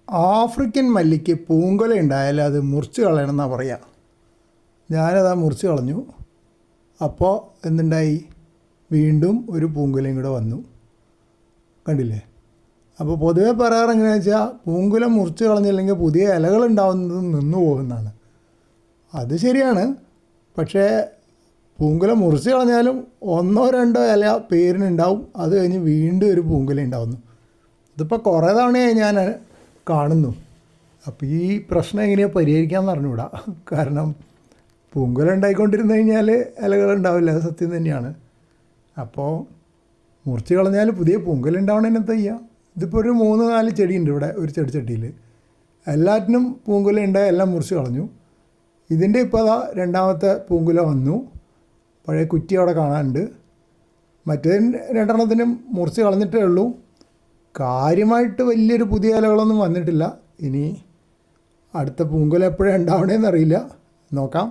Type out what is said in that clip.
African മല്ലിക്ക് പൂങ്കുല ഉണ്ടായാൽ അത് മുറിച്ച് കളയണമെന്നാണ് പറയുക. ഞാനതാ മുറിച്ച് കളഞ്ഞു. അപ്പോൾ എന്തുണ്ടായി, വീണ്ടും ഒരു പൂങ്കുലയും കൂടെ വന്നു. കണ്ടില്ലേ? അപ്പോൾ പൊതുവെ പറയാറ് എങ്ങനെയാണെന്ന് വെച്ചാൽ പൂങ്കുല മുറിച്ച് കളഞ്ഞില്ലെങ്കിൽ പുതിയ ഇലകളുണ്ടാവുന്നത് നിന്നു പോകുന്നതാണ്. അത് ശരിയാണ്. പക്ഷേ പൂങ്കുല മുറിച്ച് കളഞ്ഞാലും ഒന്നോ രണ്ടോ ഇല പേരിനുണ്ടാവും. അത് കഴിഞ്ഞ് വീണ്ടും ഒരു പൂങ്കുല ഉണ്ടാവുന്നു. ഇതിപ്പോൾ കുറേ തവണയായി ഞാൻ കാണുന്നു. അപ്പോൾ ഈ പ്രശ്നം എങ്ങനെയാണ് പരിഹരിക്കാമെന്ന് അറിഞ്ഞുകൂടാ. കാരണം പൂങ്കുല ഉണ്ടായിക്കൊണ്ടിരുന്നു കഴിഞ്ഞാൽ ഇലകളുണ്ടാവില്ല, അത് സത്യം തന്നെയാണ്. അപ്പോൾ മുറിച്ച് കളഞ്ഞാൽ പുതിയ പൂങ്കുല ഉണ്ടാവണതിന് എന്താ ചെയ്യുക? ഇതിപ്പോൾ ഒരു 3-4 ചെടിയുണ്ട് ഇവിടെ ഒരു ചെടിച്ചട്ടിയിൽ. എല്ലാറ്റിനും പൂങ്കുല ഉണ്ടായി, എല്ലാം മുറിച്ച് കളഞ്ഞു. ഇതിൻ്റെ ഇപ്പോൾ അതാ രണ്ടാമത്തെ പൂങ്കുല വന്നു. പഴയ കുറ്റി അവിടെ കാണാനുണ്ട്. മറ്റേ 2 മുറിച്ച് കളഞ്ഞിട്ടേ ഉള്ളൂ. കാര്യമായിട്ട് വലിയൊരു പുതിയ ഇലകളൊന്നും വന്നിട്ടില്ല. ഇനി അടുത്ത പൂങ്കുല എപ്പോഴാണ് ഉണ്ടാവണേന്ന് അറിയില്ല. നോക്കാം.